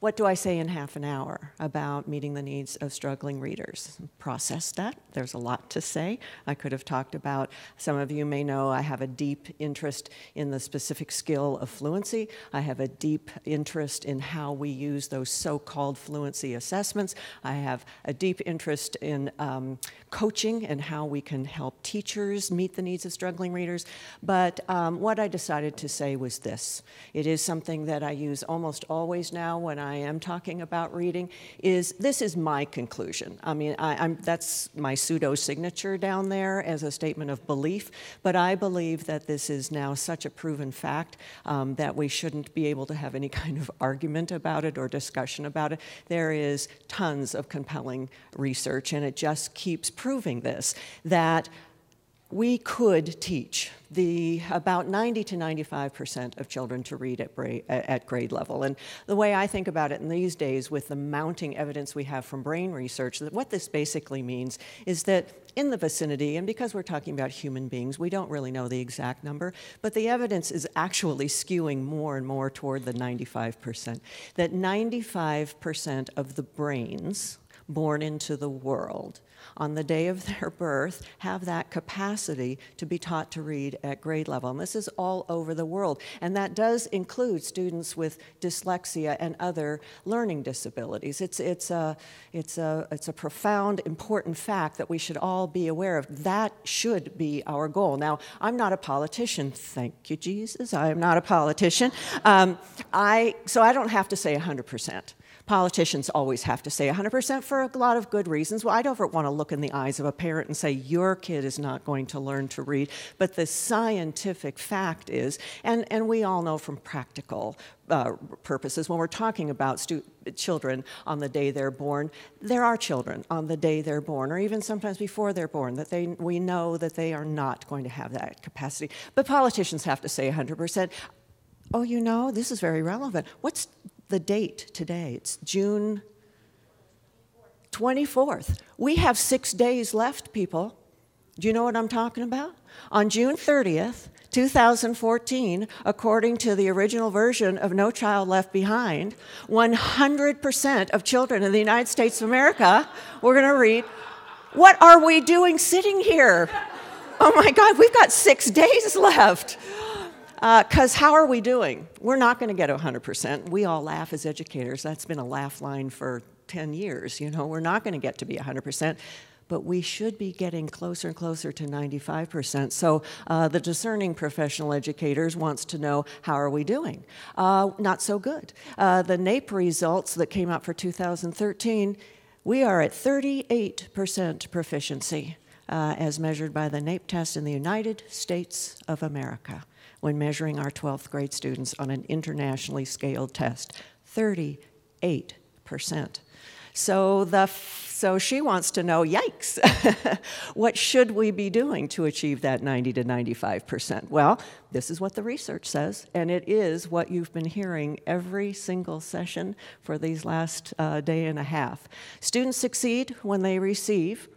What do I say in half an hour about meeting the needs of struggling readers? Process that. There's a lot to say. I could have talked about, some of you may know I have a deep interest in the specific skill of fluency. I have a deep interest in how we use those so-called fluency assessments. I have a deep interest in coaching and how we can help teachers meet the needs of struggling readers. But what I decided to say was this. It is something that I use almost always now when I am talking about reading, this is my conclusion. I mean, that's my pseudo-signature down there as a statement of belief, but I believe that this is now such a proven fact that we shouldn't be able to have any kind of argument about it or discussion about it. There is tons of compelling research, and it just keeps proving this, that we could teach about 90 to 95% of children to read at grade level. And the way I think about it in these days, with the mounting evidence we have from brain research, that what this basically means is that in the vicinity, and because we're talking about human beings, we don't really know the exact number, but the evidence is actually skewing more and more toward the 95%. That 95% of the brains born into the world on the day of their birth have that capacity to be taught to read at grade level. And this is all over the world. And that does include students with dyslexia and other learning disabilities. It's a profound, important fact that we should all be aware of. That should be our goal. Now, I'm not a politician. Thank you, Jesus. I am not a politician. So I don't have to say 100%. Politicians always have to say 100% for a lot of good reasons. Well, I don't ever want to look in the eyes of a parent and say, your kid is not going to learn to read. But the scientific fact is, and we all know from practical purposes, when we're talking about children on the day they're born, there are children on the day they're born, or even sometimes before they're born, that we know that they are not going to have that capacity. But politicians have to say 100%. Oh, you know, this is very relevant. What's the date today? It's June 24th. We have 6 days left, people. Do you know what I'm talking about? On June 30th, 2014, according to the original version of No Child Left Behind, 100% of children in the United States of America were going to read. What are we doing sitting here? Oh my God, we've got 6 days left. Because how are we doing? We're not going to get 100%. We all laugh as educators. That's been a laugh line for 10 years. You know, we're not going to get to be 100%. But we should be getting closer and closer to 95%. So the discerning professional educators wants to know, how are we doing? Not so good. The NAEP results that came out for 2013, we are at 38% proficiency as measured by the NAEP test in the United States of America, when measuring our 12th grade students on an internationally scaled test. 38%. So she wants to know, yikes, what should we be doing to achieve that 90 to 95%? Well, this is what the research says, and it is what you've been hearing every single session for these last day and a half. Students succeed when they receive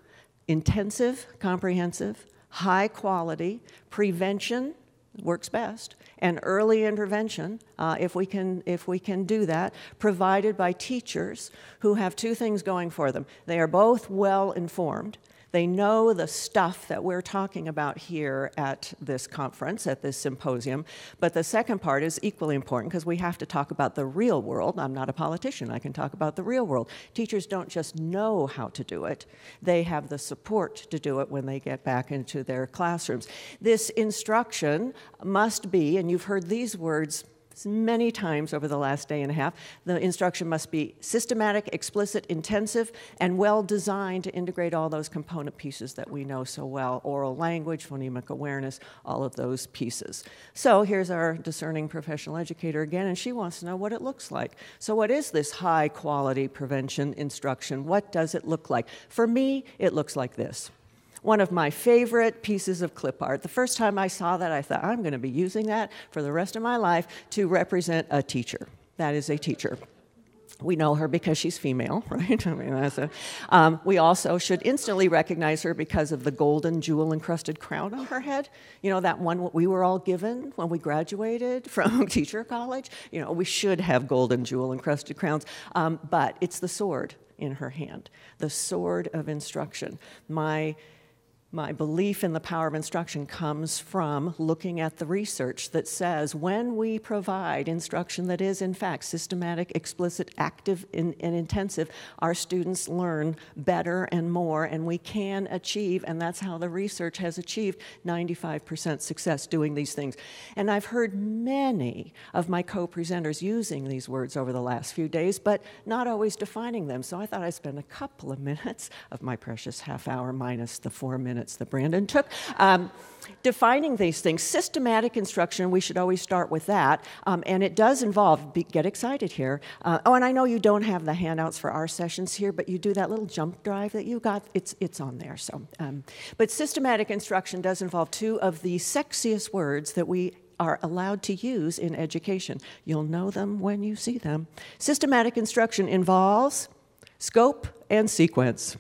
intensive, comprehensive, high quality prevention, works best, and early intervention, if we can do that, provided by teachers who have two things going for them. They are both well informed. They know the stuff that we're talking about here at this conference, at this symposium. But the second part is equally important, because we have to talk about the real world. I'm not a politician. I can talk about the real world. Teachers don't just know how to do it. They have the support to do it when they get back into their classrooms. This instruction must be, and you've heard these words many times over the last day and a half, the instruction must be systematic, explicit, intensive, and well-designed to integrate all those component pieces that we know so well: oral language, phonemic awareness, all of those pieces. So here's our discerning professional educator again, and she wants to know what it looks like. So what is this high-quality prevention instruction? What does it look like? For me, it looks like this. One of my favorite pieces of clip art. The first time I saw that, I thought, I'm going to be using that for the rest of my life to represent a teacher. That is a teacher. We know her because she's female, right? I mean, we also should instantly recognize her because of the golden jewel-encrusted crown on her head. You know, that one we were all given when we graduated from teacher college. You know, we should have golden jewel-encrusted crowns, but it's the sword in her hand, the sword of instruction. My belief in the power of instruction comes from looking at the research that says when we provide instruction that is, in fact, systematic, explicit, active, and intensive, our students learn better and more, and we can achieve, and that's how the research has achieved 95% success doing these things. And I've heard many of my co-presenters using these words over the last few days, but not always defining them. So I thought I'd spend a couple of minutes of my precious half hour minus the 4 minutes that Brandon took, defining these things. Systematic instruction, we should always start with that, and it does involve, get excited here. Oh, and I know you don't have the handouts for our sessions here, but you do that little jump drive that you got, it's on there. So, but systematic instruction does involve two of the sexiest words that we are allowed to use in education. You'll know them when you see them. Systematic instruction involves scope and sequence.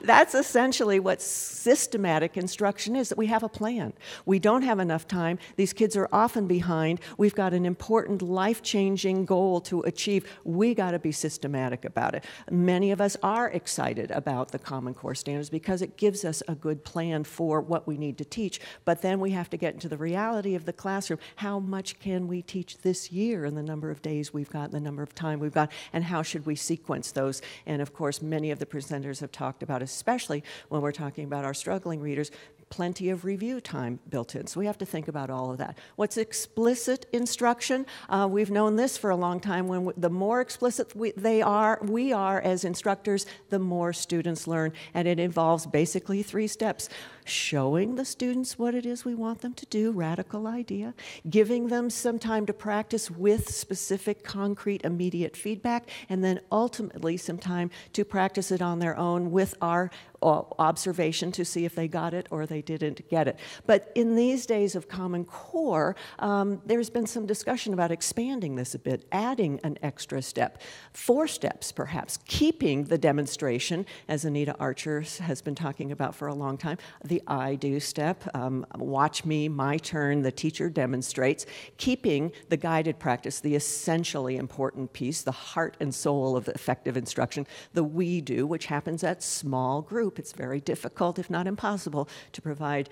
That's essentially what systematic instruction is, that we have a plan. We don't have enough time. These kids are often behind. We've got an important life-changing goal to achieve. We got to be systematic about it. Many of us are excited about the Common Core standards because it gives us a good plan for what we need to teach, but then we have to get into the reality of the classroom. How much can we teach this year in the number of days we've got, the number of time we've got, and how should we sequence those? And of course, many of the presenters have talked about, especially when we're talking about our struggling readers, plenty of review time built in. So we have to think about all of that. What's explicit instruction? We've known this for a long time. When the more explicit we are as instructors, the more students learn. And it involves basically 3 steps. Showing the students what it is we want them to do, radical idea, giving them some time to practice with specific, concrete, immediate feedback, and then ultimately some time to practice it on their own with our observation to see if they got it or they didn't get it. But in these days of Common Core, there's been some discussion about expanding this a bit, adding an extra step, 4 steps perhaps, keeping the demonstration, as Anita Archer has been talking about for a long time, the I do step, watch me, my turn, the teacher demonstrates, keeping the guided practice, the essentially important piece, the heart and soul of effective instruction, the we do, which happens at small group. It's very difficult, if not impossible, to provide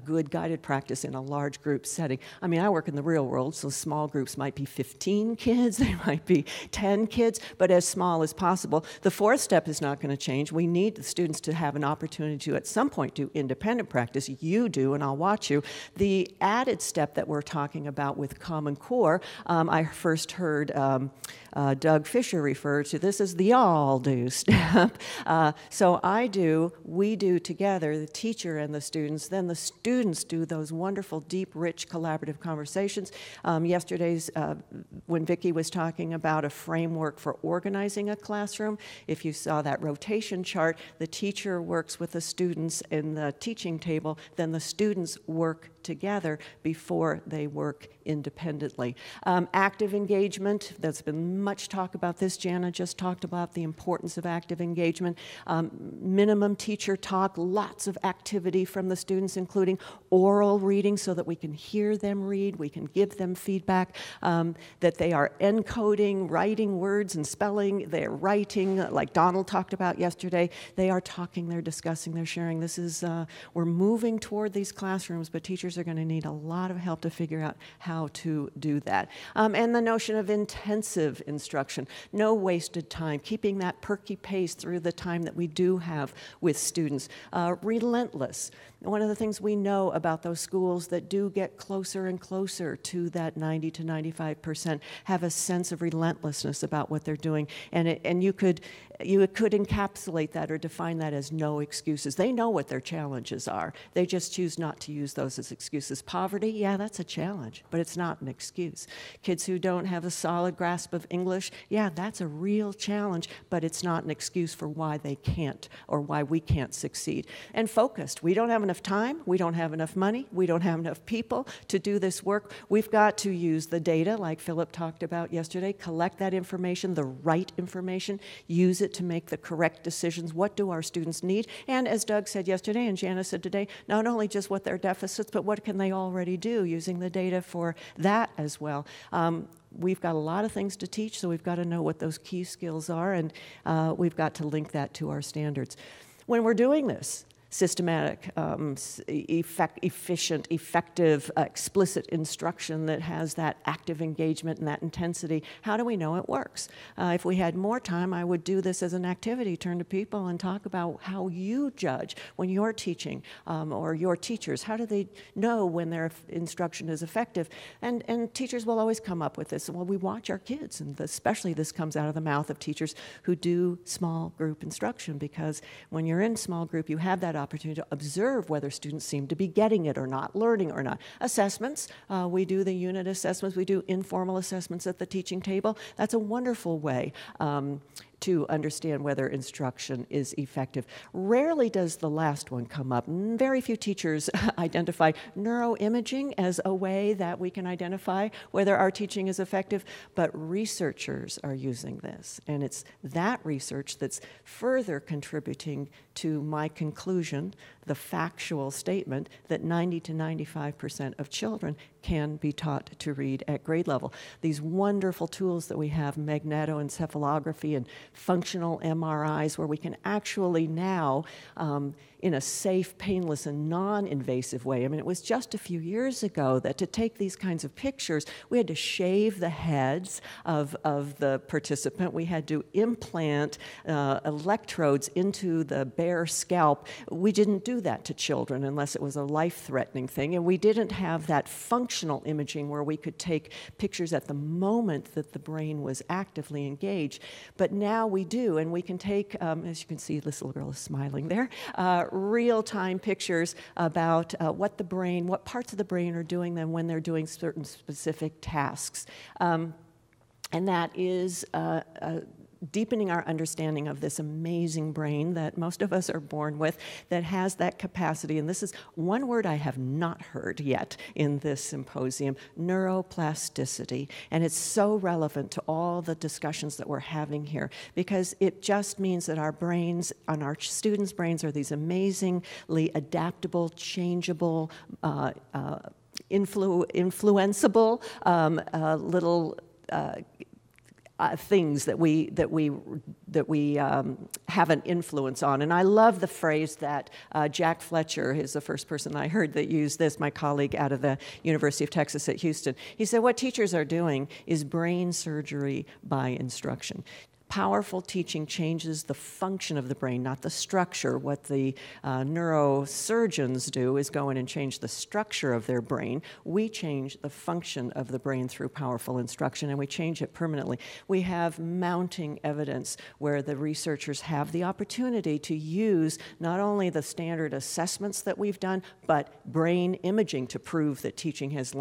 good guided practice in a large group setting. I mean, I work in the real world, so small groups might be 15 kids, they might be 10 kids, but as small as possible. The 4th step is not going to change. We need the students to have an opportunity to, at some point, do independent practice. You do, and I'll watch you. The added step that we're talking about with Common Core, I first heard Doug Fisher refer to this as the all do step. So I do, we do together, the teacher and the students, then the students do those wonderful, deep, rich, collaborative conversations. Yesterday's, when Vicki was talking about a framework for organizing a classroom, if you saw that rotation chart, the teacher works with the students in the teaching table, then the students work together before they work independently. Active engagement, there's been much talk about this. Jana just talked about the importance of active engagement. Minimum teacher talk, lots of activity from the students, including oral reading so that we can hear them read, we can give them feedback, that they are encoding, writing words and spelling, they're writing, like Donald talked about yesterday, they are talking, they're discussing, they're sharing. This is, we're moving toward these classrooms, but teachers are going to need a lot of help to figure out how to do that. And the notion of intensive instruction, no wasted time, keeping that perky pace through the time that we do have with students. Relentless. One of the things we know about those schools that do get closer and closer to that 90 to 95% have a sense of relentlessness about what they're doing. And you could encapsulate that or define that as no excuses. They know what their challenges are. They just choose not to use those as excuses. Poverty, yeah, that's a challenge, but it's not an excuse. Kids who don't have a solid grasp of English, yeah, that's a real challenge, but it's not an excuse for why they can't or why we can't succeed. And focused. We don't have enough time, we don't have enough money, we don't have enough people to do this work. We've got to use the data, like Philip talked about yesterday, collect that information, the right information, use it to make the correct decisions. What do our students need? And as Doug said yesterday and Jana said today, not only just what their deficits, but what can they already do using the data for that as well. We've got a lot of things to teach, so we've got to know what those key skills are, and we've got to link that to our standards. When we're doing this, systematic, efficient, effective, explicit instruction that has that active engagement and that intensity, how do we know it works? If we had more time, I would do this as an activity, turn to people and talk about how you judge when you're teaching, or your teachers. How do they know when their instruction is effective? And teachers will always come up with this. Well, we watch our kids, and especially this comes out of the mouth of teachers who do small group instruction, because when you're in small group, you have that opportunity to observe whether students seem to be getting it or not, learning or not. Assessments, we do the unit assessments, we do informal assessments at the teaching table. That's a wonderful way to understand whether instruction is effective. Rarely does the last one come up. Very few teachers identify neuroimaging as a way that we can identify whether our teaching is effective, but researchers are using this. And it's that research that's further contributing to my conclusion, the factual statement that 90 to 95% of children can be taught to read at grade level. These wonderful tools that we have, magnetoencephalography and functional MRIs, where we can actually now, in a safe, painless, and non-invasive way. I mean, it was just a few years ago that to take these kinds of pictures, we had to shave the heads of the participant. We had to implant electrodes into the bare scalp. We didn't do that to children unless it was a life-threatening thing, and we didn't have that functional imaging where we could take pictures at the moment that the brain was actively engaged. But now we do, and we can take, as you can see, this little girl is smiling there, real-time pictures about what parts of the brain are doing them when they're doing certain specific tasks. And that is deepening our understanding of this amazing brain that most of us are born with, that has that capacity. And this is one word I have not heard yet in this symposium, neuroplasticity. And it's so relevant to all the discussions that we're having here, because it just means that our brains, and our students' brains, are these amazingly adaptable, changeable, influenceable little things that we have an influence on. And I love the phrase that Jack Fletcher is the first person I heard that used this, my colleague out of the University of Texas at Houston. He said, what teachers are doing is brain surgery by instruction. Powerful teaching changes the function of the brain, not the structure. What the neurosurgeons do is go in and change the structure of their brain. We change the function of the brain through powerful instruction, and we change it permanently. We have mounting evidence where the researchers have the opportunity to use not only the standard assessments that we've done, but brain imaging to prove that teaching has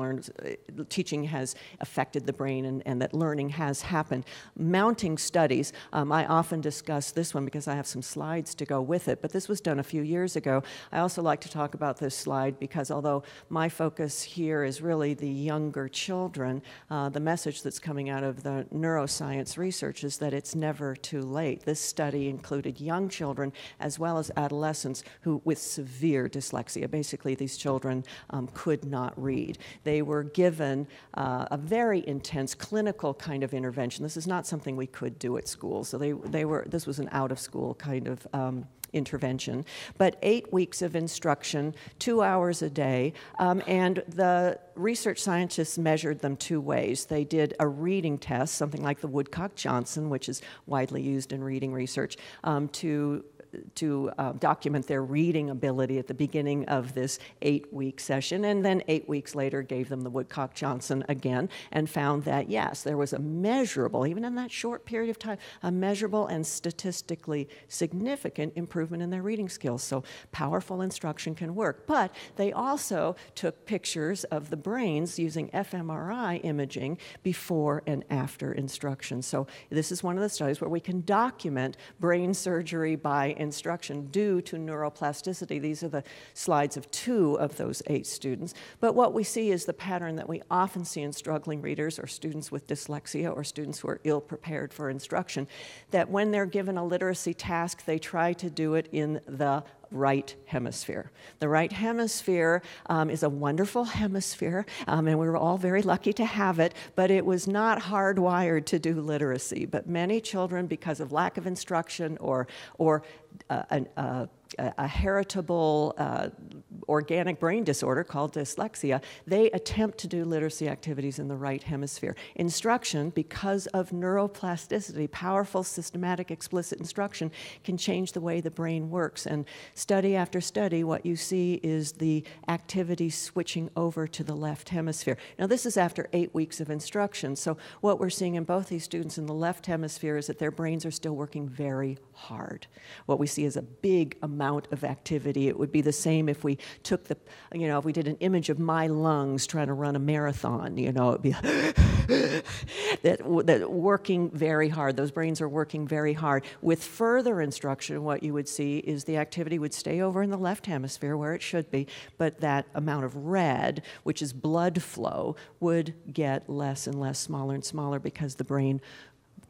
affected the brain and that learning has happened. Mounting studies. I often discuss this one because I have some slides to go with it, but this was done a few years ago. I also like to talk about this slide because although my focus here is really the younger children, the message that's coming out of the neuroscience research is that it's never too late. This study included young children as well as adolescents who with severe dyslexia. Basically, these children could not read. They were given a very intense clinical kind of intervention. This is not something we could do at school. So this was an out-of-school kind of intervention. But 8 weeks of instruction, 2 hours a day, and the research scientists measured them two ways. They did a reading test, something like the Woodcock-Johnson, which is widely used in reading research, to document their reading ability at the beginning of this 8-week session, and then 8 weeks later gave them the Woodcock-Johnson again and found that, yes, there was a measurable, even in that short period of time, a measurable and statistically significant improvement in their reading skills. So powerful instruction can work. But they also took pictures of the brains using fMRI imaging before and after instruction. So this is one of the studies where we can document brain surgery by instruction due to neuroplasticity. These are the slides of 2 of those 8 students. But what we see is the pattern that we often see in struggling readers or students with dyslexia or students who are ill-prepared for instruction, that when they're given a literacy task, they try to do it in the right hemisphere. The right hemisphere is a wonderful hemisphere, and we were all very lucky to have it, but it was not hardwired to do literacy. But many children, because of lack of instruction or a heritable organic brain disorder called dyslexia, they attempt to do literacy activities in the right hemisphere. Instruction, because of neuroplasticity, powerful, systematic, explicit instruction can change the way the brain works. And study after study, what you see is the activity switching over to the left hemisphere. Now, this is after 8 weeks of instruction. So what we're seeing in both these students in the left hemisphere is that their brains are still working very hard. What we see is a big amount of activity. It would be the same if we took if we did an image of my lungs trying to run a marathon, it'd be that working very hard. Those brains are working very hard. With further instruction, what you would see is the activity would stay over in the left hemisphere where it should be, but that amount of red, which is blood flow, would get less and less, smaller and smaller, because the brain,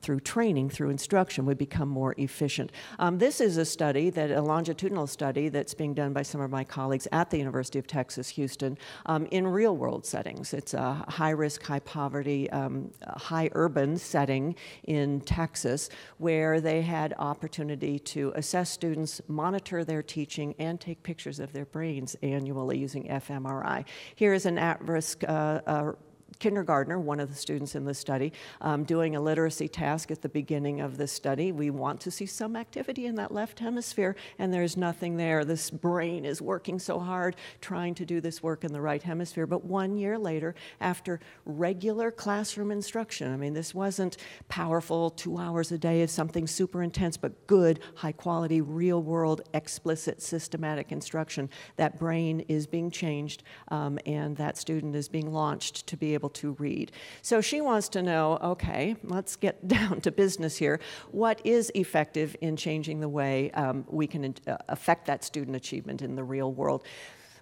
through training, through instruction, would become more efficient. This is a longitudinal study that's being done by some of my colleagues at the University of Texas, Houston, in real-world settings. It's a high-risk, high-poverty, high-urban setting in Texas where they had opportunity to assess students, monitor their teaching, and take pictures of their brains annually using fMRI. Here is an at-risk kindergartner, one of the students in the study, doing a literacy task at the beginning of this study. We want to see some activity in that left hemisphere, and there's nothing there. This brain is working so hard trying to do this work in the right hemisphere. But 1 year later, after regular classroom instruction, this wasn't powerful 2 hours a day of something super intense, but good, high-quality, real-world, explicit, systematic instruction, that brain is being changed, and that student is being launched to be able to read. So she wants to know, okay, let's get down to business here. What is effective in changing the way we can affect that student achievement in the real world?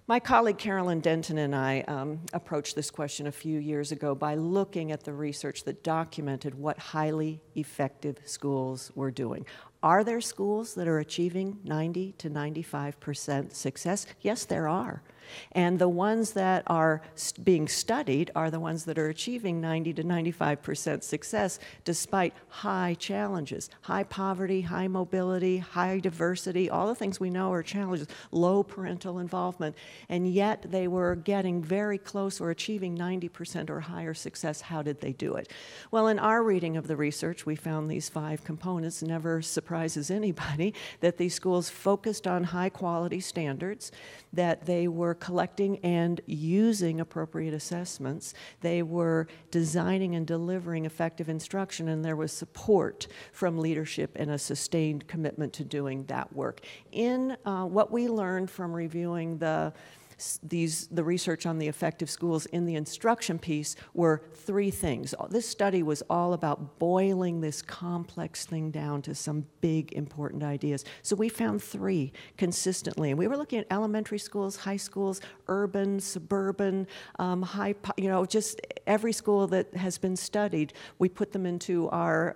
My colleague Carolyn Denton and I approached this question a few years ago by looking at the research that documented what highly effective schools were doing. Are there schools that are achieving 90 to 95% success? Yes, there are. And the ones that are being studied are the ones that are achieving 90 to 95% success despite high challenges, high poverty, high mobility, high diversity, all the things we know are challenges, low parental involvement, and yet they were getting very close or achieving 90% or higher success. How did they do it? Well, in our reading of the research, we found these 5 components. Never surprises anybody that these schools focused on high quality standards, that they were collecting and using appropriate assessments, they were designing and delivering effective instruction, and there was support from leadership and a sustained commitment to doing that work. In what we learned from reviewing the research on the effective schools in the instruction piece were 3 things. This study was all about boiling this complex thing down to some big, important ideas. So we found 3 consistently, and we were looking at elementary schools, high schools, urban, suburban, just every school that has been studied. We put them into our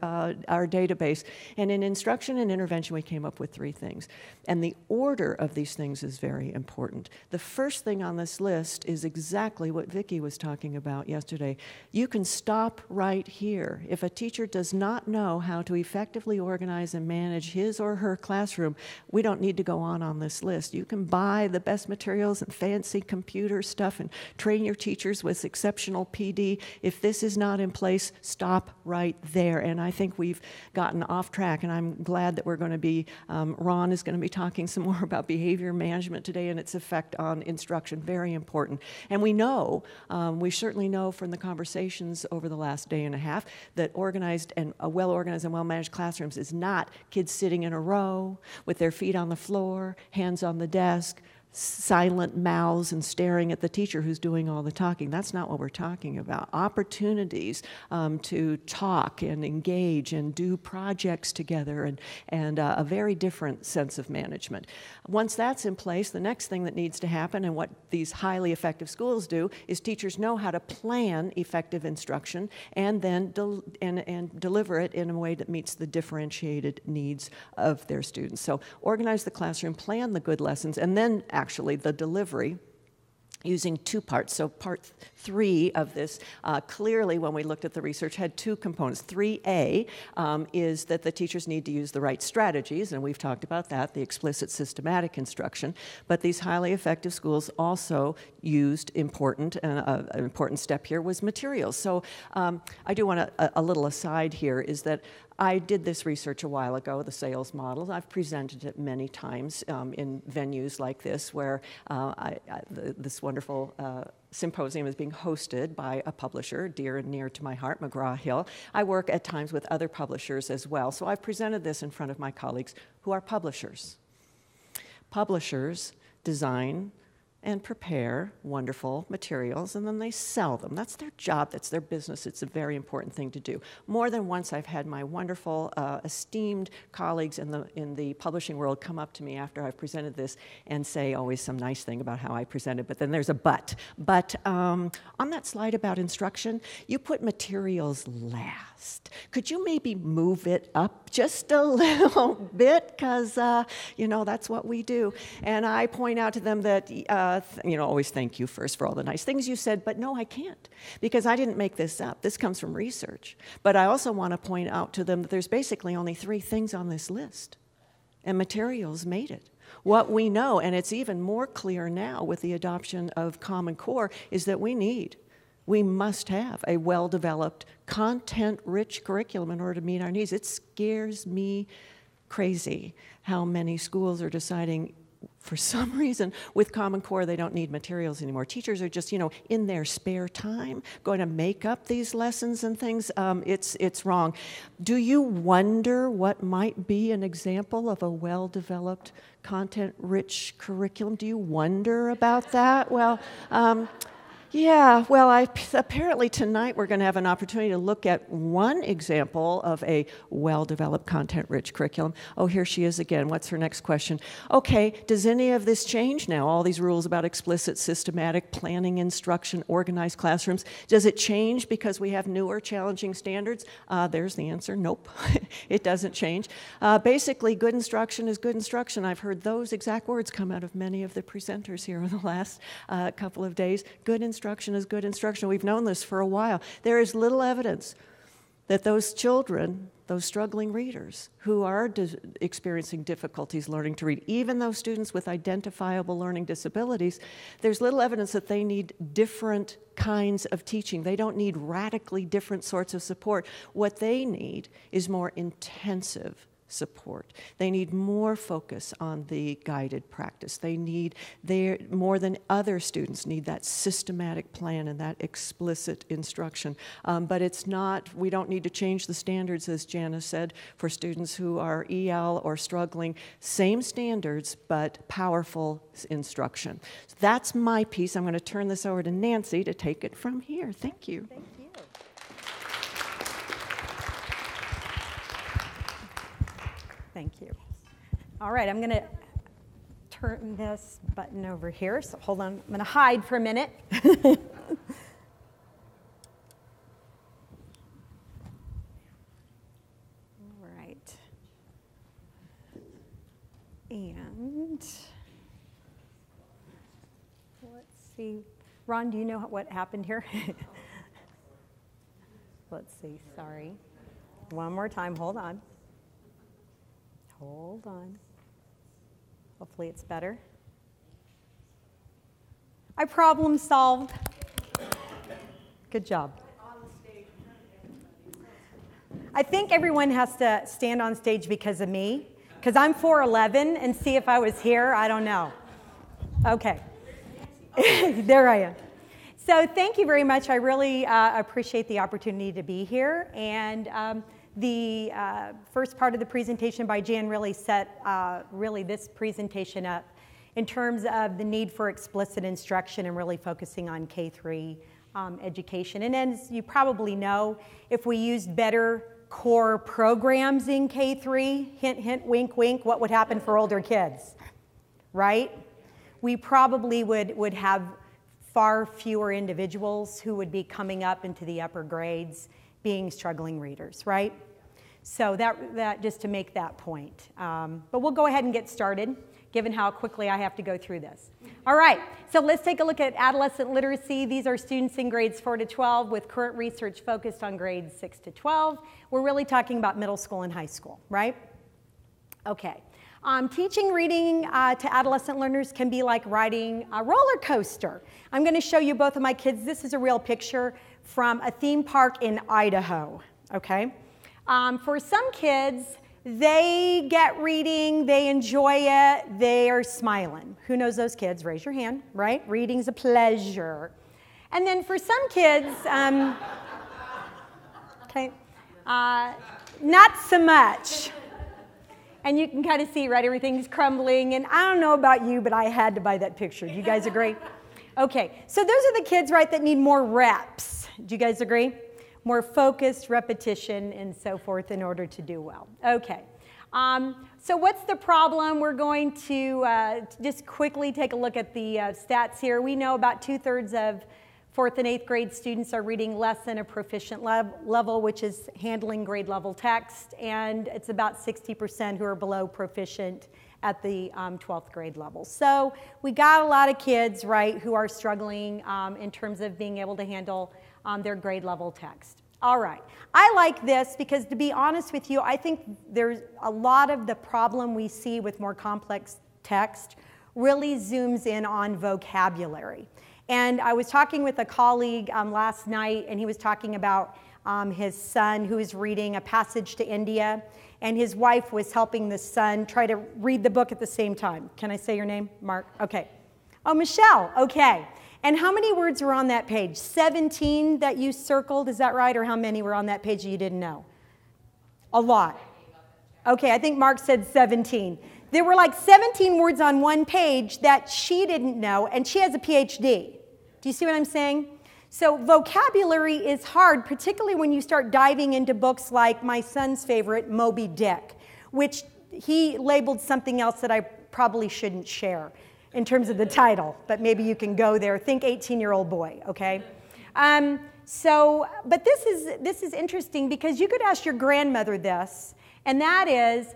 database, and in instruction and intervention, we came up with 3 things. And the order of these things is very important. The first first thing on this list is exactly what Vicki was talking about yesterday. You can stop right here. If a teacher does not know how to effectively organize and manage his or her classroom, we don't need to go on this list. You can buy the best materials and fancy computer stuff and train your teachers with exceptional PD. If this is not in place, stop right there. And I think we've gotten off track, and I'm glad that we're going to be, Ron is going to be talking some more about behavior management today and its effect on instruction. Very important. And we know, we certainly know from the conversations over the last day and a half, that organized and well-organized and well-managed classrooms is not kids sitting in a row with their feet on the floor, hands on the desk, silent mouths and staring at the teacher who's doing all the talking. That's not what we're talking about. Opportunities to talk and engage and do projects together, and a very different sense of management. Once that's in place, the next thing that needs to happen, and what these highly effective schools do, is teachers know how to plan effective instruction and then deliver it in a way that meets the differentiated needs of their students. So organize the classroom, plan the good lessons, and then actually the delivery using two parts. So part 3 of this, clearly when we looked at the research, had two components. 3A is that the teachers need to use the right strategies, and we've talked about that, the explicit systematic instruction. But these highly effective schools also used an important step here was materials. So I do want a little aside here is that I did this research a while ago, the sales model. I've presented it many times in venues like this where this wonderful symposium is being hosted by a publisher, dear and near to my heart, McGraw-Hill. I work at times with other publishers as well, so I've presented this in front of my colleagues who are publishers. Publishers design and prepare wonderful materials, and then they sell them. That's their job, that's their business. It's a very important thing to do. More than once I've had my wonderful, esteemed colleagues in the publishing world come up to me after I've presented this and say always some nice thing about how I presented, but then there's a but. But on that slide about instruction, you put materials last. Could you maybe move it up just a little bit? Because, you know, that's what we do. And I point out to them that always thank you first for all the nice things you said, but no, I can't, because I didn't make this up. This comes from research. But I also want to point out to them that there's basically only 3 things on this list, and materials made it. What we know, and it's even more clear now with the adoption of Common Core, is that we must have a well-developed, content-rich curriculum in order to meet our needs. It scares me crazy how many schools are deciding, for some reason, with Common Core, they don't need materials anymore. Teachers are just, in their spare time, going to make up these lessons and things. It's wrong. Do you wonder what might be an example of a well-developed, content-rich curriculum? Do you wonder about that? Well, yeah, well, apparently tonight we're going to have an opportunity to look at one example of a well-developed, content-rich curriculum. Oh, here she is again. What's her next question? Okay, does any of this change now? All these rules about explicit, systematic, planning instruction, organized classrooms. Does it change because we have newer, challenging standards? There's the answer. Nope, it doesn't change. Basically, good instruction is good instruction. I've heard those exact words come out of many of the presenters here over the last couple of days. Good instruction is good instruction. We've known this for a while. There is little evidence that those children, those struggling readers who are experiencing difficulties learning to read, even those students with identifiable learning disabilities, there's little evidence that they need different kinds of teaching. They don't need radically different sorts of support. What they need is more intensive support. They need more focus on the guided practice. More than other students, need that systematic plan and that explicit instruction. But it's not, we don't need to change the standards, as Jana said, for students who are EL or struggling. Same standards, but powerful instruction. So that's my piece. I'm going to turn this over to Nancy to take it from here. Thank you. Thank you. Thank you. All right, I'm going to turn this button over here. So hold on. I'm going to hide for a minute. All right. And see. Ron, do you know what happened here? Let's see, sorry. One more time, hold on. Hold on. Hopefully it's better. I problem solved. Good job. I think everyone has to stand on stage because of me, because I'm 4'11", and see if I was here, I don't know. Okay. There I am. So thank you very much. I really appreciate the opportunity to be here. And the first part of the presentation by Jan really set really this presentation up in terms of the need for explicit instruction and really focusing on K-3 education. And as you probably know, if we used better core programs in K-3, hint, hint, wink, wink, what would happen for older kids, right? We probably would have far fewer individuals who would be coming up into the upper grades being struggling readers, right? So that just to make that point. But we'll go ahead and get started, given how quickly I have to go through this. All right, so let's take a look at adolescent literacy. These are students in grades 4 to 12 with current research focused on grades 6 to 12. We're really talking about middle school and high school, right? Okay. Teaching reading to adolescent learners can be like riding a roller coaster. I'm going to show you both of my kids. This is a real picture from a theme park in Idaho, okay? For some kids, they get reading, they enjoy it, they are smiling. Who knows those kids? Raise your hand, right? Reading's a pleasure. And then for some kids, okay, not so much. And you can kind of see, right, everything's crumbling. And I don't know about you, but I had to buy that picture. Do you guys agree? Okay, so those are the kids, right, that need more reps. Do you guys agree? More focused repetition and so forth in order to do well. Okay, so what's the problem? We're going to just quickly take a look at the stats here. We know about 2/3 of 4th and 8th grade students are reading less than a proficient level, which is handling grade level text, and it's about 60% who are below proficient at the 12th grade level. So we got a lot of kids, right, who are struggling in terms of being able to handle their grade level text. All right, I like this because, to be honest with you, I think there's a lot of the problem we see with more complex text really zooms in on vocabulary. And I was talking with a colleague last night, and he was talking about his son who is reading A Passage to India, and his wife was helping the son try to read the book at the same time. Can I say your name? Mark? Okay. Oh, Michelle. Okay. And how many words were on that page? 17 that you circled, is that right? Or how many were on that page that you didn't know? A lot. Okay, I think Mark said 17. There were like 17 words on one page that she didn't know, and she has a PhD. Do you see what I'm saying? So vocabulary is hard, particularly when you start diving into books like my son's favorite, Moby Dick, which he labeled something else that I probably shouldn't share in terms of the title, but maybe you can go there. Think 18-year-old boy, okay? But this is interesting because you could ask your grandmother this, and that is,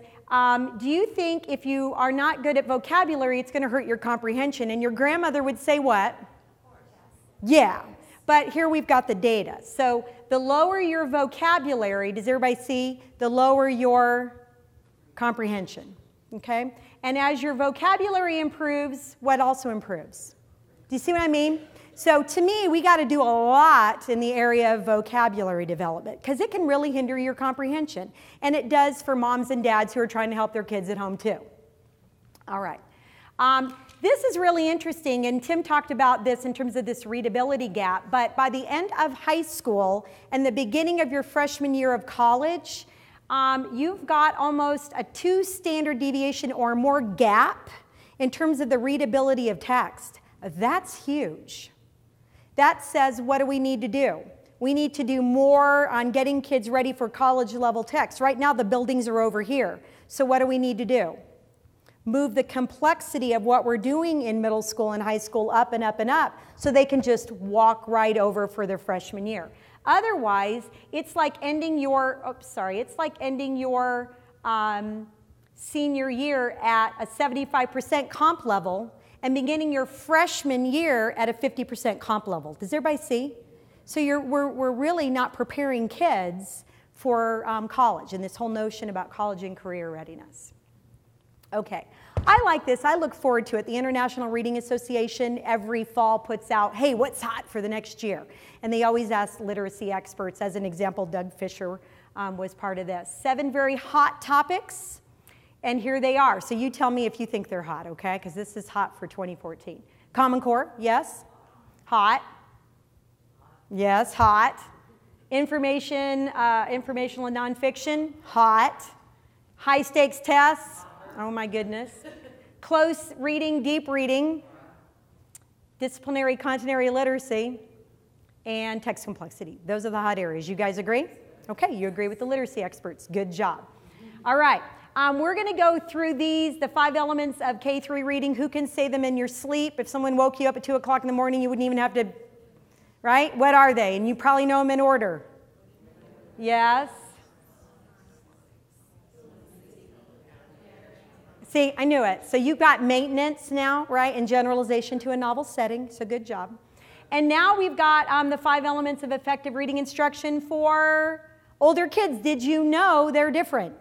do you think if you are not good at vocabulary, it's going to hurt your comprehension? And your grandmother would say what? Yeah, but here we've got the data. So the lower your vocabulary, does everybody see? The lower your comprehension, okay? And as your vocabulary improves, what also improves? Do you see what I mean? So to me, we got to do a lot in the area of vocabulary development because it can really hinder your comprehension. And it does for moms and dads who are trying to help their kids at home too. All right. This is really interesting, and Tim talked about this in terms of this readability gap, but by the end of high school and the beginning of your freshman year of college, you've got almost a 2 standard deviation or more gap in terms of the readability of text. That's huge. That says, what do we need to do? We need to do more on getting kids ready for college level text. Right now the buildings are over here. So what do we need to do? Move the complexity of what we're doing in middle school and high school up and up and up so they can just walk right over for their freshman year. Otherwise, it's like ending your, senior year at a 75% comp level, and beginning your freshman year at a 50% comp level. Does everybody see? So we're really not preparing kids for college and this whole notion about college and career readiness. Okay, I like this. I look forward to it. The International Reading Association every fall puts out, hey, what's hot for the next year? And they always ask literacy experts. As an example, Doug Fisher was part of this. 7 very hot topics, and here they are. So you tell me if you think they're hot, okay? Because this is hot for 2014. Common Core, yes? Hot. Yes, hot. Informational and nonfiction, hot. High stakes tests, oh my goodness. Close reading, deep reading. Disciplinary content area literacy. And text complexity. Those are the hot areas. You guys agree? Okay, you agree with the literacy experts. Good job. All right, we're going to go through these, the 5 elements of K3 reading. Who can say them in your sleep? If someone woke you up at 2 o'clock in the morning, you wouldn't even have to, right? What are they? And you probably know them in order. Yes? See, I knew it. So you've got maintenance now, right, and generalization to a novel setting. So good job. And now we've got the 5 elements of effective reading instruction for older kids. Did you know they're different?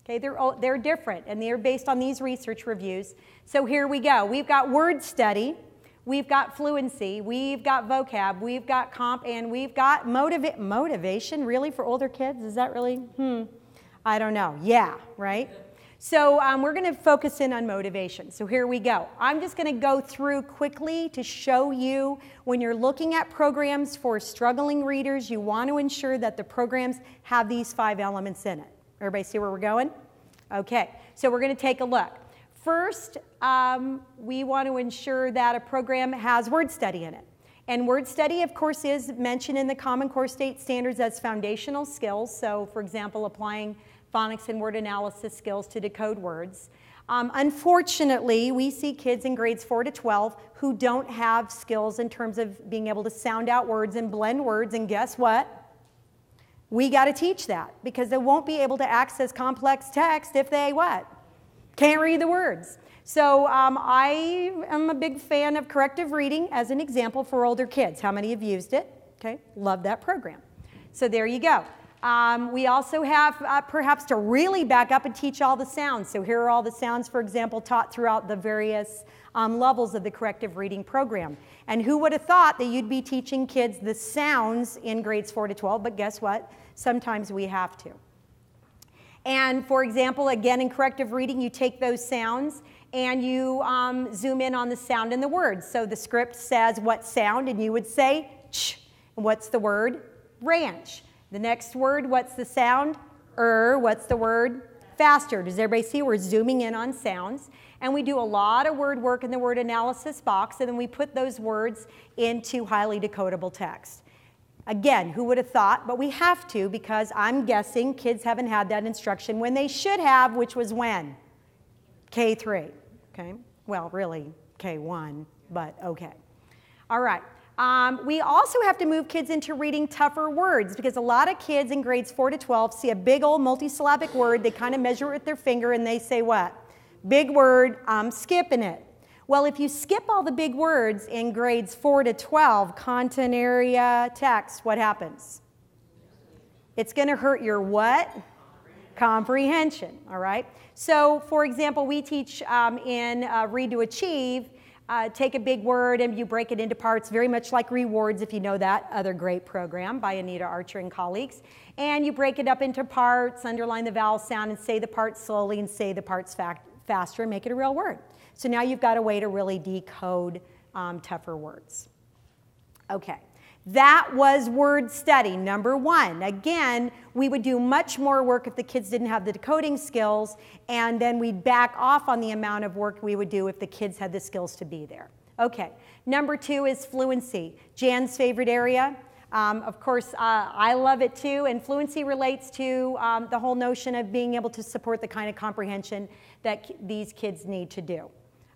Okay, they're different, and they're based on these research reviews. So here we go. We've got word study, we've got fluency, we've got vocab, we've got comp, and we've got motivation. Really, for older kids? Is that really? I don't know. Yeah, right? So we're going to focus in on motivation. So here we go. I'm just going to go through quickly to show you when you're looking at programs for struggling readers, you want to ensure that the programs have these 5 elements in it. Everybody see where we're going? Okay, so we're going to take a look. First, we want to ensure that a program has word study in it. And word study, of course, is mentioned in the Common Core State Standards as foundational skills. So, for example, applying phonics and word analysis skills to decode words. Unfortunately, we see kids in grades 4 to 12 who don't have skills in terms of being able to sound out words and blend words, and guess what? We got to teach that, because they won't be able to access complex text if they what? Can't read the words. So I am a big fan of corrective reading as an example for older kids. How many have used it? Okay, love that program. So there you go. We also have perhaps to really back up and teach all the sounds. So here are all the sounds, for example, taught throughout the various levels of the corrective reading program. And who would have thought that you'd be teaching kids the sounds in grades 4 to 12, but guess what? Sometimes we have to. And for example, again, in corrective reading, you take those sounds and you zoom in on the sound in the words. So the script says what sound, and you would say ch. And what's the word? Ranch. The next word, what's the sound? What's the word? Faster. Does everybody see? We're zooming in on sounds. And we do a lot of word work in the word analysis box, and then we put those words into highly decodable text. Again, who would have thought? But we have to, because I'm guessing kids haven't had that instruction when they should have, which was when? K3. Okay? Well, really, K1, but okay. All right. We also have to move kids into reading tougher words, because a lot of kids in grades 4 to 12 see a big old multisyllabic word, they kind of measure it with their finger, and they say what? Big word, I'm skipping it. Well, if you skip all the big words in grades 4 to 12, content area text, what happens? It's going to hurt your what? Comprehension, all right? So, for example, we teach in Read to Achieve, take a big word and you break it into parts, very much like Rewards, if you know that other great program by Anita Archer and colleagues. And you break it up into parts, underline the vowel sound, and say the parts slowly and say the parts faster and make it a real word. So now you've got a way to really decode tougher words. Okay, that was word study, number 1. Again, we would do much more work if the kids didn't have the decoding skills, and then we'd back off on the amount of work we would do if the kids had the skills to be there. Okay, number 2 is fluency. Jan's favorite area. Of course, I love it too, and fluency relates to the whole notion of being able to support the kind of comprehension that these kids need to do.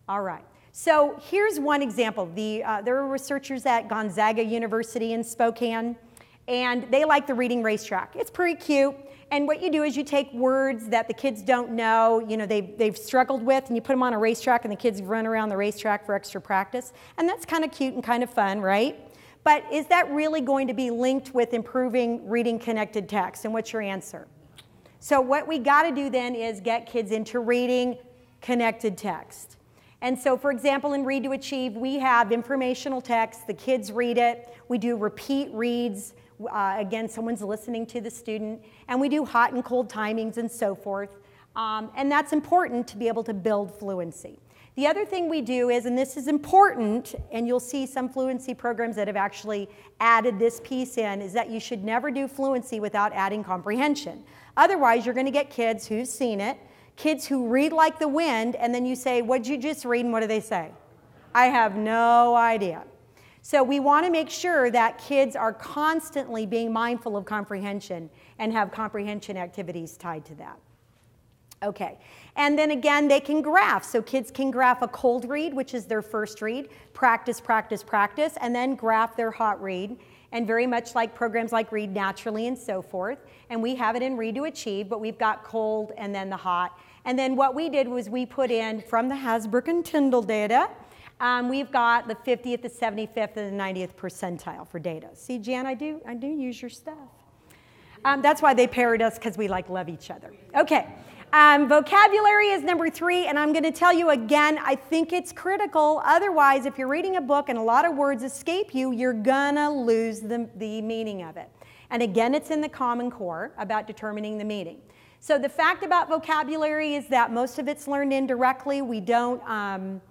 All right, so here's one example. There are researchers at Gonzaga University in Spokane, and they like the reading racetrack. It's pretty cute, And what you do is you take words that the kids don't know, you know, they've struggled with, and you put them on a racetrack, and the kids run around the racetrack for extra practice. And that's kind of cute and kind of fun, right? But is that really going to be linked with improving reading connected text? And what's your answer? So what we got to do then is get kids into reading connected text. And so, for example, in Read to Achieve, we have informational text. The kids read it. We do repeat reads. Again, someone's listening to the student. And we do hot and cold timings and so forth. And that's important to be able to build fluency. The other thing we do is, and this is important, and you'll see some fluency programs that have actually added this piece in, is that you should never do fluency without adding comprehension. Otherwise, you're going to get kids who've seen it, kids who read like the wind, and then you say, what'd you just read, and what do they say? I have no idea. So we want to make sure that kids are constantly being mindful of comprehension and have comprehension activities tied to that. Okay, and then again, they can graph. So kids can graph a cold read, which is their first read, practice, practice, practice, and then graph their hot read. And very much like programs like Read Naturally and so forth. And we have it in Read to Achieve, but we've got cold and then the hot. And then what we did was we put in, from the Hasbrouck and Tyndall data, we've got the 50th, the 75th, and the 90th percentile for data. See, Jan, I do use your stuff. That's why they paired us, because we love each other. Okay, vocabulary is number 3, and I'm going to tell you again, I think it's critical. Otherwise, if you're reading a book and a lot of words escape you, you're going to lose the meaning of it. And again, it's in the Common Core about determining the meaning. So the fact about vocabulary is that most of it's learned indirectly. We don't...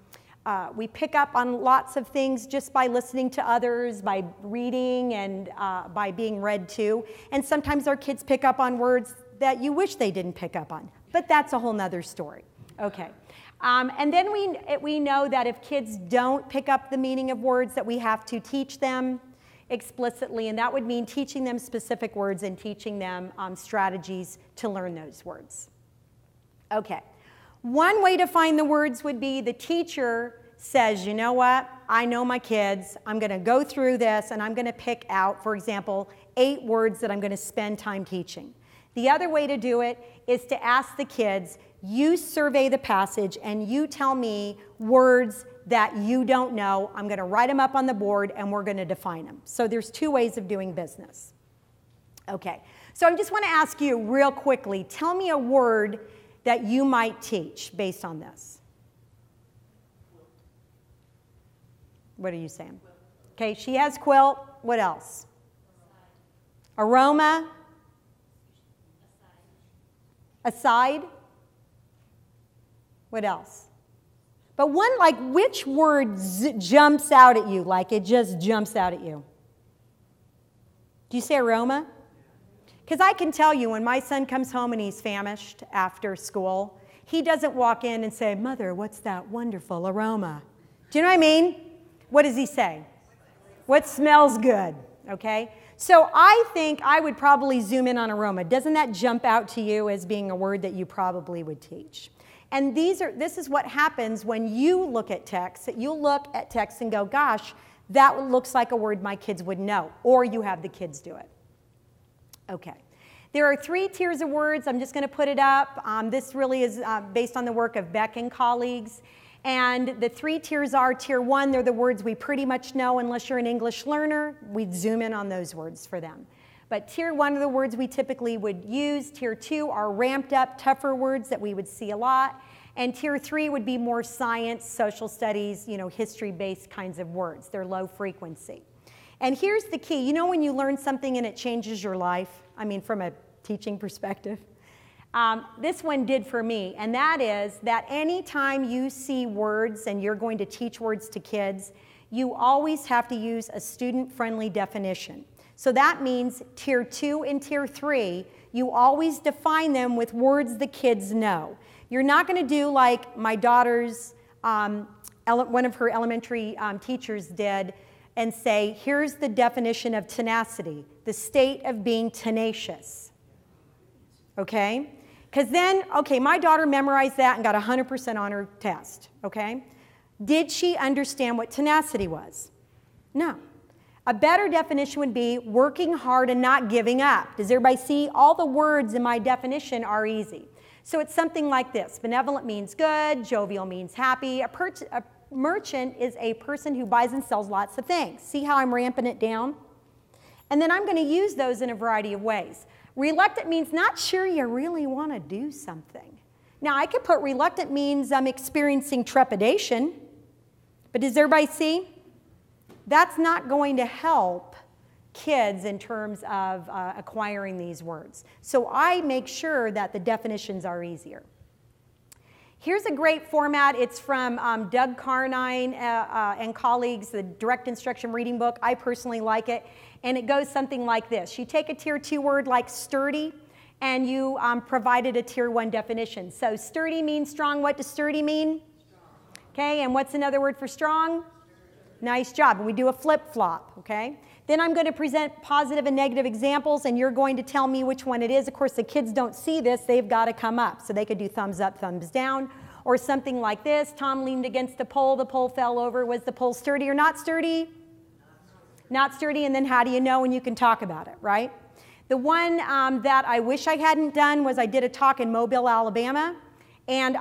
we pick up on lots of things just by listening to others, by reading, and by being read to. And sometimes our kids pick up on words that you wish they didn't pick up on. But that's a whole nother story. Okay. And then we know that if kids don't pick up the meaning of words, that we have to teach them explicitly. And that would mean teaching them specific words and teaching them strategies to learn those words. Okay. One way to find the words would be the teacher says, you know what, I know my kids, I'm going to go through this and I'm going to pick out, for example, 8 words that I'm going to spend time teaching. The other way to do it is to ask the kids, you survey the passage and you tell me words that you don't know. I'm going to write them up on the board and we're going to define them. So there's 2 ways of doing business. Okay, so I just want to ask you real quickly, tell me a word that you might teach based on this. What are you saying? Okay, she has quilt. What else? Aroma. Aside. What else? But one, like, which word jumps out at you? Like, it just jumps out at you. Do you say aroma? Because I can tell you, when my son comes home and he's famished after school, he doesn't walk in and say, Mother, what's that wonderful aroma? Do you know what I mean? What does he say? What smells good? Okay? So I think I would probably zoom in on aroma. Doesn't that jump out to you as being a word that you probably would teach? And this is what happens when you look at text. You'll look at text and go, gosh, that looks like a word my kids would know. Or you have the kids do it. Okay. There are 3 tiers of words. I'm just going to put it up. This really is based on the work of Beck and colleagues. And the 3 tiers are, tier 1, they're the words we pretty much know unless you're an English learner. We'd zoom in on those words for them. But tier 1 are the words we typically would use. Tier 2 are ramped up, tougher words that we would see a lot. And tier 3 would be more science, social studies, history-based kinds of words. They're low frequency. And here's the key. You know when you learn something and it changes your life? I mean, from a teaching perspective. This one did for me, and that is that anytime you see words and you're going to teach words to kids, you always have to use a student-friendly definition. So that means tier 2 and tier 3, you always define them with words the kids know. You're not going to do like my daughter's, one of her elementary teachers did, and say, here's the definition of tenacity, the state of being tenacious. Okay? Because then, okay, my daughter memorized that and got 100% on her test. Okay? Did she understand what tenacity was? No. A better definition would be working hard and not giving up. Does everybody see? All the words in my definition are easy. So it's something like this. Benevolent means good. Jovial means happy. A merchant is a person who buys and sells lots of things. See how I'm ramping it down? And then I'm going to use those in a variety of ways. Reluctant means not sure you really want to do something. Now, I could put reluctant means I'm experiencing trepidation. But does everybody see? That's not going to help kids in terms of acquiring these words. So I make sure that the definitions are easier. Here's a great format. It's from Doug Carnine and colleagues, the Direct Instruction Reading Book. I personally like it. And it goes something like this. You take a Tier 2 word like sturdy, and you provided a Tier 1 definition. So sturdy means strong. What does sturdy mean? Okay, and what's another word for strong? Nice job. And we do a flip-flop, okay? Then I'm going to present positive and negative examples, and you're going to tell me which one it is. Of course, the kids don't see this. They've got to come up. So they could do thumbs up, thumbs down, or something like this. Tom leaned against a pole. The pole fell over. Was the pole sturdy or not sturdy? Not sturdy. And then how do you know? And you can talk about it, right? The one that I wish I hadn't done was I did a talk in Mobile, Alabama, and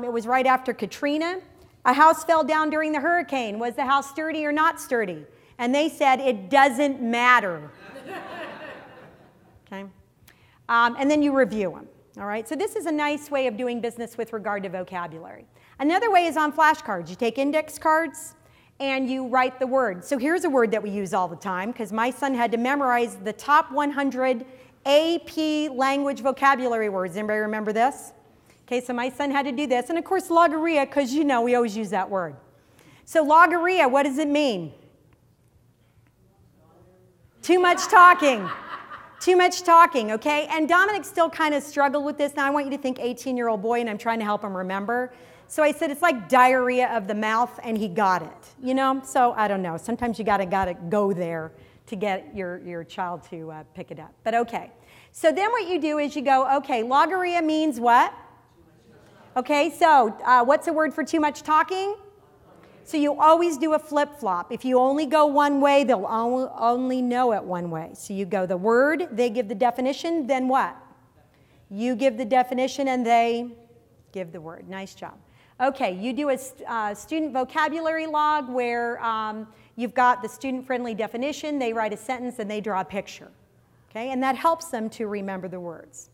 it was right after Katrina. A house fell down during the hurricane. Was the house sturdy or not sturdy? And they said, it doesn't matter. Okay? And then you review them. All right? So this is a nice way of doing business with regard to vocabulary. Another way is on flashcards. You take index cards and you write the word. So here's a word that we use all the time because my son had to memorize the top 100 AP language vocabulary words. Anybody remember this? Okay, so my son had to do this. And of course, logorrhea, because you know we always use that word. So logorrhea, what does it mean? Too much talking. Too much talking, okay? And Dominic still kind of struggled with this. Now I want you to think 18-year-old boy, and I'm trying to help him remember. So I said it's like diarrhea of the mouth, and he got it, you know? So I don't know. Sometimes you gotta go there to get your child to pick it up. But okay. So then what you do is you go, okay, logorrhea means what? Okay, so what's a word for too much talking? So you always do a flip-flop. If you only go one way, they'll only know it one way. So you go the word, they give the definition, then what? You give the definition and they give the word. Nice job. Okay, you do a student vocabulary log where you've got the student-friendly definition, they write a sentence, and they draw a picture. Okay, and that helps them to remember the words.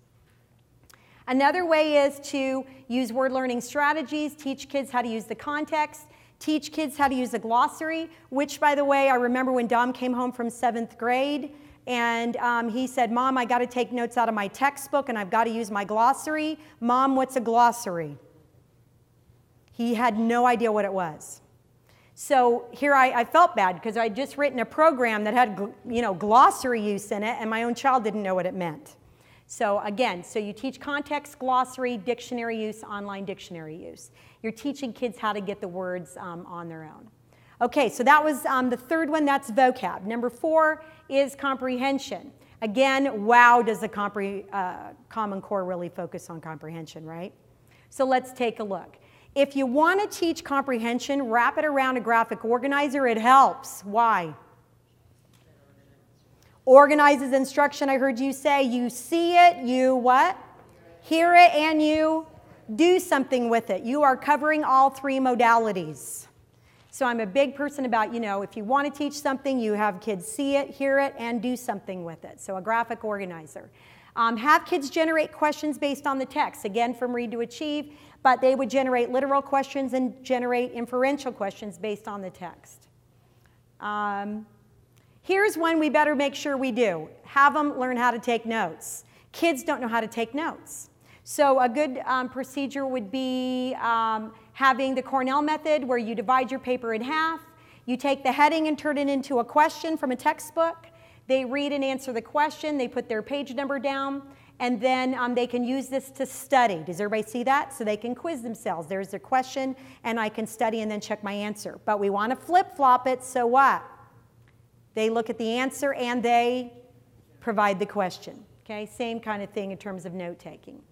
Another way is to use word learning strategies, teach kids how to use the context, teach kids how to use a glossary, which, by the way, I remember when Dom came home from 7th grade, and he said, Mom, I got to take notes out of my textbook, and I've got to use my glossary. Mom, what's a glossary? He had no idea what it was. So here I felt bad, because I'd just written a program that had glossary use in it, and my own child didn't know what it meant. So again, so you teach context, glossary, dictionary use, online dictionary use. You're teaching kids how to get the words on their own. Okay, so that was the third one, that's vocab. Number 4 is comprehension. Again, wow, does the Common Core really focus on comprehension, right? So let's take a look. If you want to teach comprehension, wrap it around a graphic organizer, it helps. Why? Organizes instruction, I heard you say. You see it, you what? Hear it, and you do something with it. You are covering all 3 modalities. So I'm a big person about, if you want to teach something, you have kids see it, hear it, and do something with it. So a graphic organizer. Have kids generate questions based on the text, again, from Read to Achieve, but they would generate literal questions and generate inferential questions based on the text. Here's one we better make sure we do. Have them learn how to take notes. Kids don't know how to take notes. So a good procedure would be having the Cornell method where you divide your paper in half. You take the heading and turn it into a question from a textbook. They read and answer the question. They put their page number down. And then they can use this to study. Does everybody see that? So they can quiz themselves. There's their question, and I can study and then check my answer. But we want to flip-flop it, so what? They look at the answer and they provide the question. Okay, same kind of thing in terms of note-taking.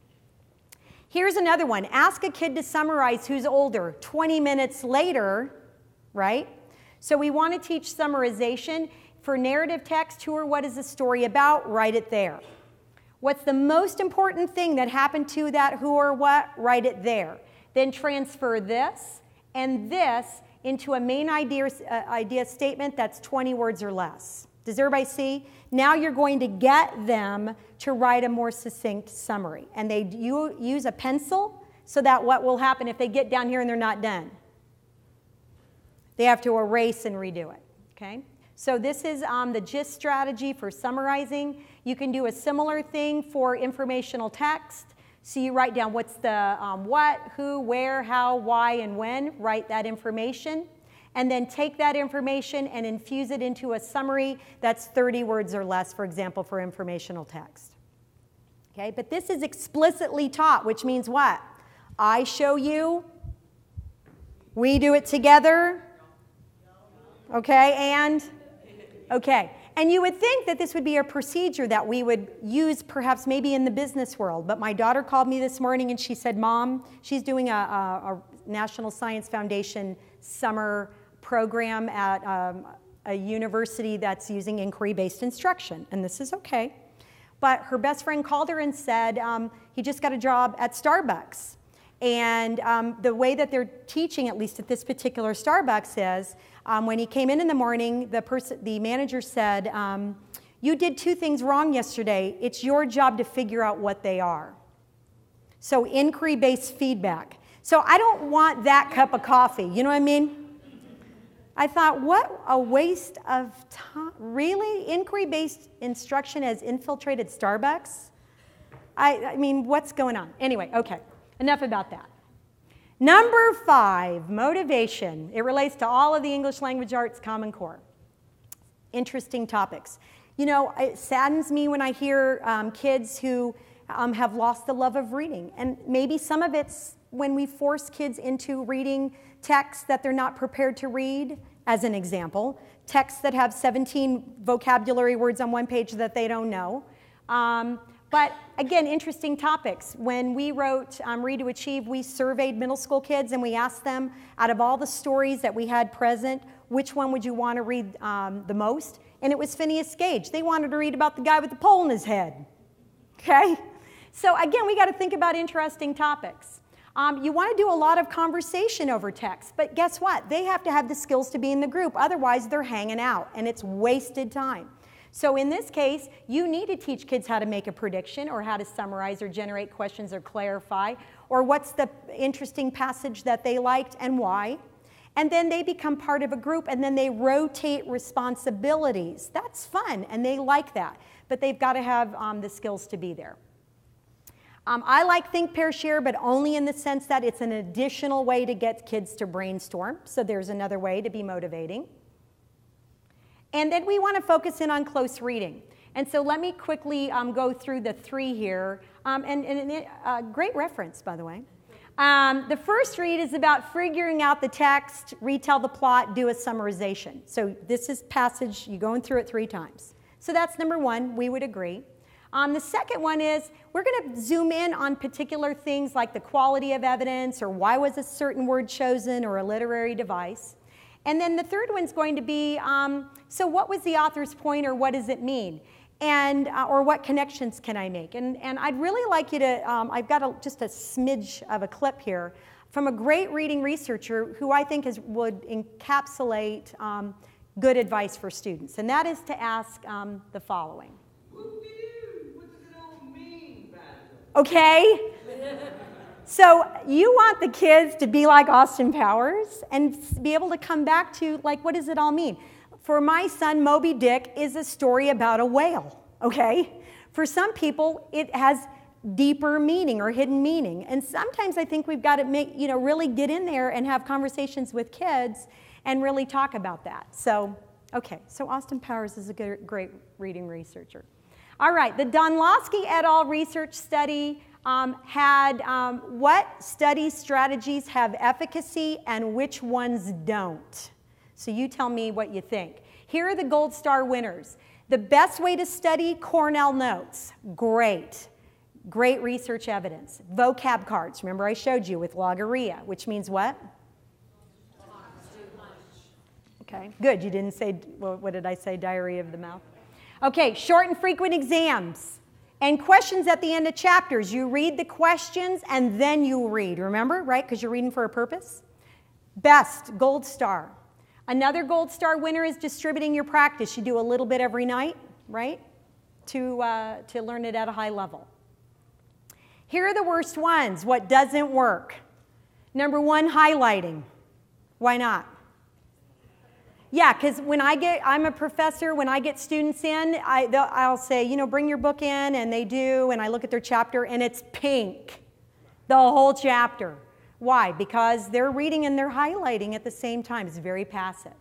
Here's another one. Ask a kid to summarize who's older 20 minutes later, right? So we want to teach summarization. For narrative text, who or what is the story about? Write it there. What's the most important thing that happened to that who or what? Write it there. Then transfer this and this into a main idea statement that's 20 words or less. Does everybody see? Now you're going to get them to write a more succinct summary. And they use a pencil so that what will happen if they get down here and they're not done? They have to erase and redo it, okay? So this is the GIST strategy for summarizing. You can do a similar thing for informational text. So you write down what's the what, who, where, how, why, and when. Write that information. And then take that information and infuse it into a summary that's 30 words or less, for example, for informational text. Okay, but this is explicitly taught, which means what? I show you, we do it together, okay, and, okay. And you would think that this would be a procedure that we would use perhaps maybe in the business world, but my daughter called me this morning and she said, Mom, she's doing a National Science Foundation summer program at a university that's using inquiry-based instruction, and this is okay. But her best friend called her and said he just got a job at Starbucks. And the way that they're teaching, at least at this particular Starbucks, is when he came in the morning, the manager said, you did 2 things wrong yesterday. It's your job to figure out what they are. So inquiry-based feedback. So I don't want that cup of coffee. You know what I mean? I thought, what a waste of time. Really? Inquiry-based instruction has infiltrated Starbucks? I mean, what's going on? Anyway, okay. Enough about that. Number 5, motivation. It relates to all of the English language arts Common Core. Interesting topics. You know, it saddens me when I hear kids who have lost the love of reading. And maybe some of it's when we force kids into reading texts that they're not prepared to read, as an example. Texts that have 17 vocabulary words on one page that they don't know. But again, interesting topics. When we wrote Read to Achieve, we surveyed middle school kids and we asked them, out of all the stories that we had present, which one would you want to read the most? And it was Phineas Gage. They wanted to read about the guy with the pole in his head. Okay? So again, we got to think about interesting topics. You want to do a lot of conversation over text, but guess what? They have to have the skills to be in the group. Otherwise, they're hanging out, and it's wasted time. So in this case, you need to teach kids how to make a prediction or how to summarize or generate questions or clarify, or what's the interesting passage that they liked and why. And then they become part of a group, and then they rotate responsibilities. That's fun, and they like that, but they've got to have the skills to be there. I like Think, Pair, Share, but only in the sense that it's an additional way to get kids to brainstorm. So there's another way to be motivating. And then we want to focus in on close reading. And so let me quickly go through the 3 here. Great reference, by the way. The first read is about figuring out the text, retell the plot, do a summarization. So this is passage, you're going through it 3 times. So that's number 1, we would agree. The second one is we're going to zoom in on particular things like the quality of evidence or why was a certain word chosen or a literary device. And then the third one's going to be, so what was the author's point or what does it mean? And, or what connections can I make? And I'd really like you to, I've got just a smidge of a clip here from a great reading researcher who I think would encapsulate good advice for students. And that is to ask the following. Okay? So you want the kids to be like Austin Powers and be able to come back to, like, what does it all mean? For my son, Moby Dick is a story about a whale, okay? For some people, it has deeper meaning or hidden meaning. And sometimes I think we've got to really get in there and have conversations with kids and really talk about that. So, okay, so Austin Powers is a great reading researcher. All right, the Donlosky et al. Research study had what study strategies have efficacy and which ones don't. So you tell me what you think. Here are the gold star winners. The best way to study, Cornell notes. Great. Great research evidence. Vocab cards. Remember I showed you with Logorrhea, which means what? Okay, good. You didn't say, well, what did I say, diarrhea of the mouth? Okay, short and frequent exams and questions at the end of chapters. You read the questions and then you read, remember, right? Because you're reading for a purpose. Best, gold star. Another gold star winner is distributing your practice. You do a little bit every night, right? To learn it at a high level. Here are the worst ones. What doesn't work? Number one, highlighting. Why not? Yeah, because I'm a professor, when I get students in, I'll say, you know, bring your book in, and they do, and I look at their chapter, and it's pink, the whole chapter. Why? Because they're reading and they're highlighting at the same time. It's very passive.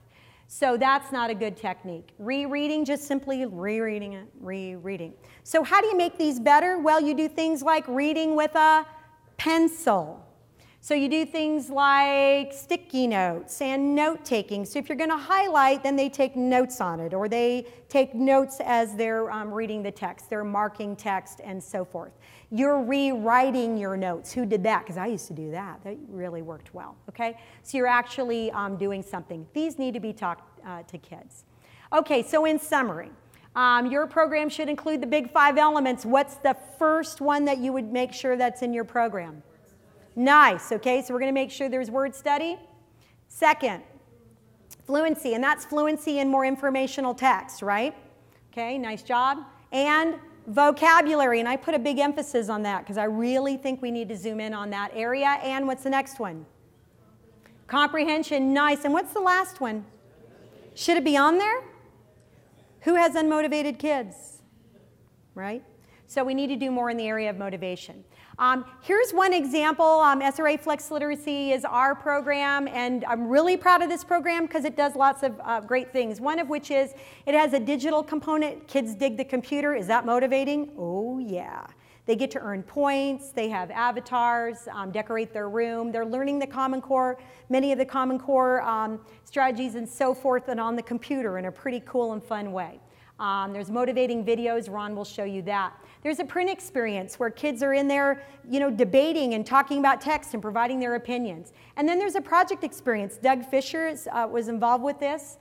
So that's not a good technique. Rereading, just simply rereading it, rereading. So how do you make these better? Well, you do things like reading with a pencil. So you do things like sticky notes and note-taking. So if you're going to highlight, then they take notes on it, or they take notes as they're reading the text. They're marking text and so forth. You're rewriting your notes. Who did that? Because I used to do that. That really worked well, okay? So you're actually doing something. These need to be taught to kids. Okay, so in summary, your program should include the big 5 elements. What's the first one that you would make sure that's in your program? Nice, okay, so we're going to make sure there's word study. Second, fluency, and that's fluency in more informational text, right? Okay, nice job. And vocabulary, and I put a big emphasis on that because I really think we need to zoom in on that area. And what's the next one? Comprehension, nice. And what's the last one? Should it be on there? Who has unmotivated kids? Right? So we need to do more in the area of motivation. Here's one example. SRA Flex Literacy is our program, and I'm really proud of this program because it does lots of great things. One of which is it has a digital component. Kids dig the computer. Is that motivating? Oh, yeah. They get to earn points. They have avatars, decorate their room. They're learning the Common Core, many of the Common Core strategies and so forth, and on the computer in a pretty cool and fun way. There's motivating videos. Ron will show you that. There's a print experience where kids are in there, you know, debating and talking about text and providing their opinions. And then there's a project experience. Doug Fisher was involved with this,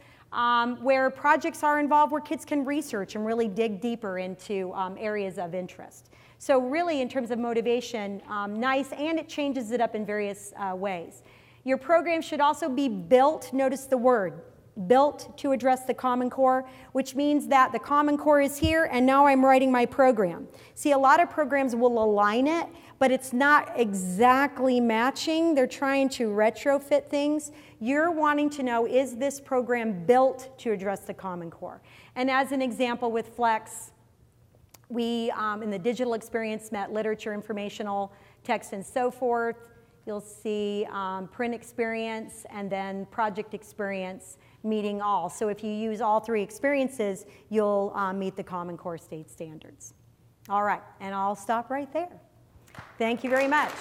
where projects are involved where kids can research and really dig deeper into areas of interest. So really, in terms of motivation, nice, and it changes it up in various ways. Your program should also be built, notice the word, built to address the Common Core, which means that the Common Core is here and now I'm writing my program. See, a lot of programs will align it, but it's not exactly matching. They're trying to retrofit things. You're wanting to know, is this program built to address the Common Core? And as an example with Flex, we, in the digital experience, met literature, informational, text, and so forth. You'll see print experience and then project experience meeting all. So if you use all 3 experiences, you'll meet the Common Core state standards. All right, and I'll stop right there. Thank you very much.